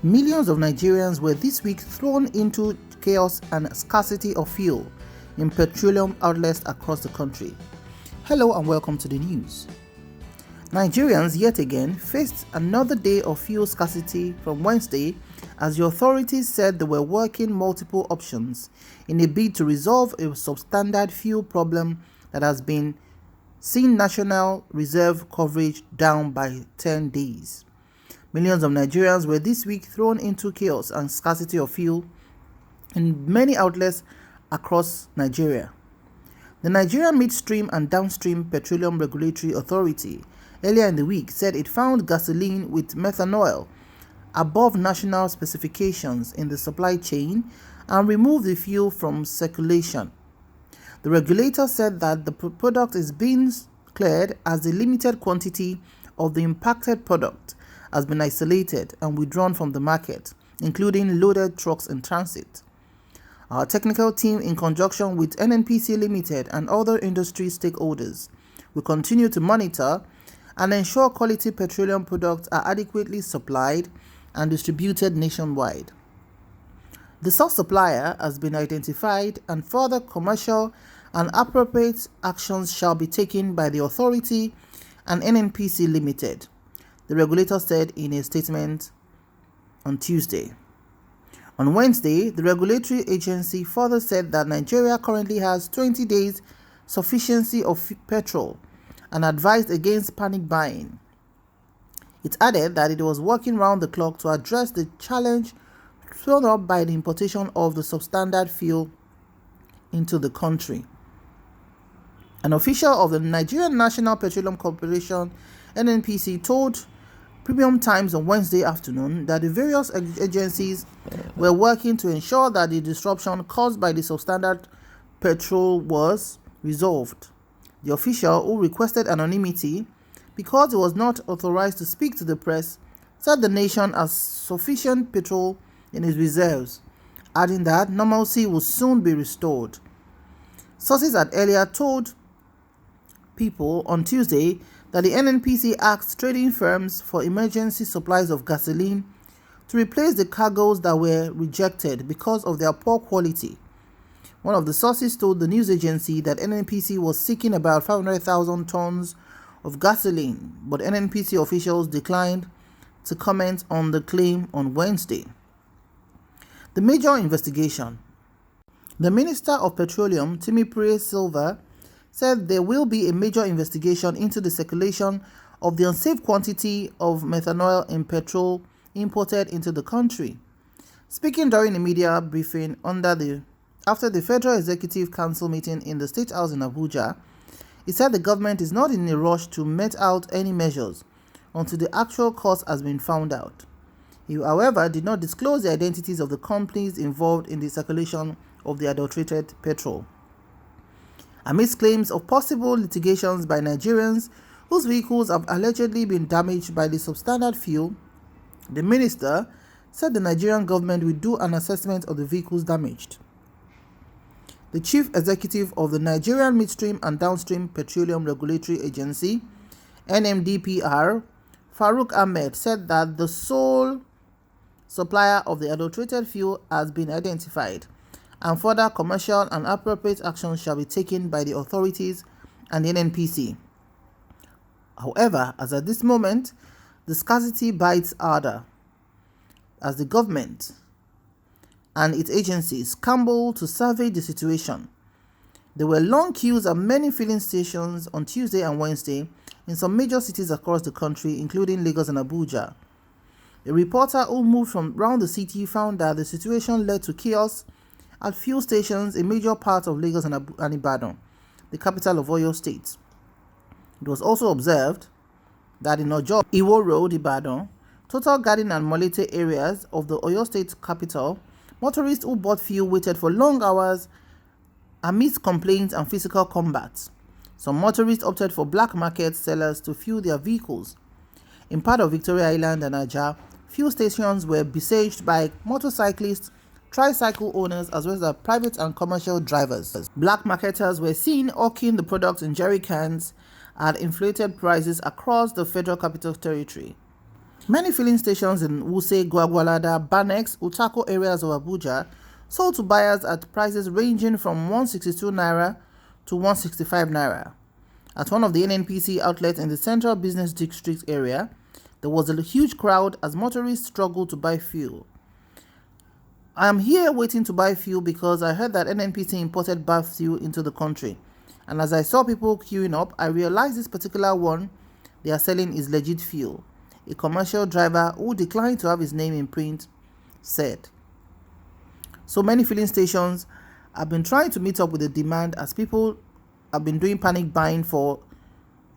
Millions of Nigerians were this week thrown into chaos and scarcity of fuel in petroleum outlets across the country. Hello and welcome to the news. Nigerians yet again faced another day of fuel scarcity from Wednesday as the authorities said they were working multiple options in a bid to resolve a substandard fuel problem that has been seen national reserve coverage down by 10 days. Millions of Nigerians were this week thrown into chaos and scarcity of fuel in many outlets across Nigeria. The Nigerian Midstream and Downstream Petroleum Regulatory Authority earlier in the week said it found gasoline with methanol above national specifications in the supply chain and removed the fuel from circulation. The regulator said that the product is being cleared as a limited quantity of the impacted product has been isolated and withdrawn from the market, including loaded trucks in transit. Our technical team, in conjunction with NNPC Limited and other industry stakeholders, will continue to monitor and ensure quality petroleum products are adequately supplied and distributed nationwide. The source supplier has been identified and further commercial and appropriate actions shall be taken by the authority and NNPC Limited, the regulator said in a statement on Tuesday. On Wednesday, the regulatory agency further said that Nigeria currently has 20 days sufficiency of petrol and advised against panic buying. It added that it was working round the clock to address the challenge thrown up by the importation of the substandard fuel into the country. An official of the Nigerian National Petroleum Corporation, NNPC, told Premium Times on Wednesday afternoon that the various agencies were working to ensure that the disruption caused by the substandard petrol was resolved. The official, who requested anonymity because he was not authorized to speak to the press, said the nation has sufficient petrol in its reserves, adding that normalcy will soon be restored. Sources had earlier told People on Tuesday that the NNPC asked trading firms for emergency supplies of gasoline to replace the cargoes that were rejected because of their poor quality. One of the sources told the news agency that NNPC was seeking about 500,000 tons of gasoline, but NNPC officials declined to comment on the claim on Wednesday. The major investigation. The Minister of Petroleum, Timipre Silva, said there will be a major investigation into the circulation of the unsafe quantity of methanol in petrol imported into the country. Speaking during a media briefing after the Federal Executive Council meeting in the State House in Abuja, he said the government is not in a rush to mete out any measures until the actual cause has been found out. He, however, did not disclose the identities of the companies involved in the circulation of the adulterated petrol. Amidst claims of possible litigations by Nigerians whose vehicles have allegedly been damaged by the substandard fuel, the minister said the Nigerian government will do an assessment of the vehicles damaged. The chief executive of the Nigerian Midstream and Downstream Petroleum Regulatory Agency, NMDPR, Farouk Ahmed, said that the sole supplier of the adulterated fuel has been identified, and further commercial and appropriate actions shall be taken by the authorities and the NNPC. However, as at this moment, the scarcity bites harder as the government and its agencies scramble to survey the situation. There were long queues at many filling stations on Tuesday and Wednesday in some major cities across the country, including Lagos and Abuja. A reporter who moved from around the city found that the situation led to chaos at fuel stations in major parts of Lagos and Ibadan, the capital of Oyo State. It was also observed that in Ojo, Iwo Road, Ibadan, Total Garden and Molete areas of the Oyo State capital, motorists who bought fuel waited for long hours amidst complaints and physical combat. Some motorists opted for black market sellers to fuel their vehicles. In part of Victoria Island and Ajah, fuel stations were besieged by motorcyclists tricycle owners, as well as private and commercial drivers. Black marketers were seen hawking the product in jerry cans at inflated prices across the Federal Capital Territory. Many filling stations in Wuse, Gwagwalada, Banex, Utako areas of Abuja sold to buyers at prices ranging from 162 naira to 165 naira. At one of the NNPC outlets in the Central Business District area, there was a huge crowd as motorists struggled to buy fuel. I am here waiting to buy fuel because I heard that NNPC imported bath fuel into the country. And as I saw people queuing up, I realized this particular one they are selling is legit fuel. A commercial driver who declined to have his name in print said. So many filling stations have been trying to meet up with the demand as people have been doing panic buying for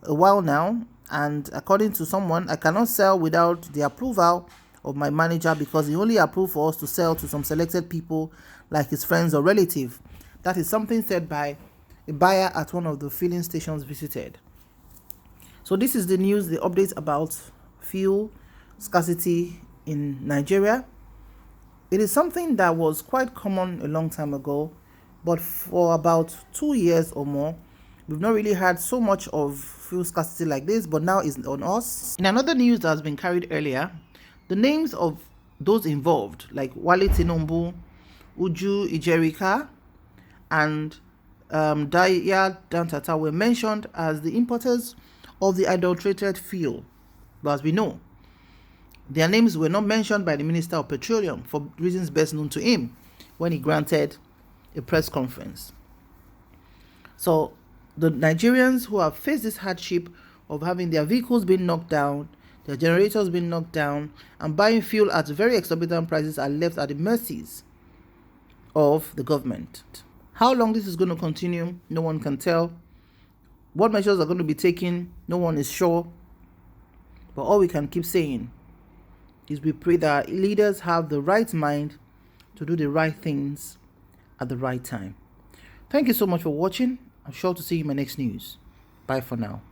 a while now, and according to someone, I cannot sell without the approval of my manager because he only approved for us to sell to some selected people like his friends or relative. That is something said by a buyer at one of the filling stations visited. So this is the news, the update about fuel scarcity in Nigeria. It is something that was quite common a long time ago, but for about 2 years or more, we've not really had so much of fuel scarcity like this, but now it's on us. In another news that has been carried earlier, the names of those involved, like Wale Tinubu, Uju Ijerika, and Daya Dantata, were mentioned as the importers of the adulterated fuel. But as we know, their names were not mentioned by the Minister of Petroleum for reasons best known to him when he granted a press conference. So the Nigerians who have faced this hardship of having their vehicles being knocked down, their generators being knocked down, and buying fuel at very exorbitant prices are left at the mercies of the government. How long this is going to continue, no one can tell. What measures are going to be taken, no one is sure. But all we can keep saying is we pray that leaders have the right mind to do the right things at the right time. Thank you so much for watching. I'm sure to see you in my next news. Bye for now.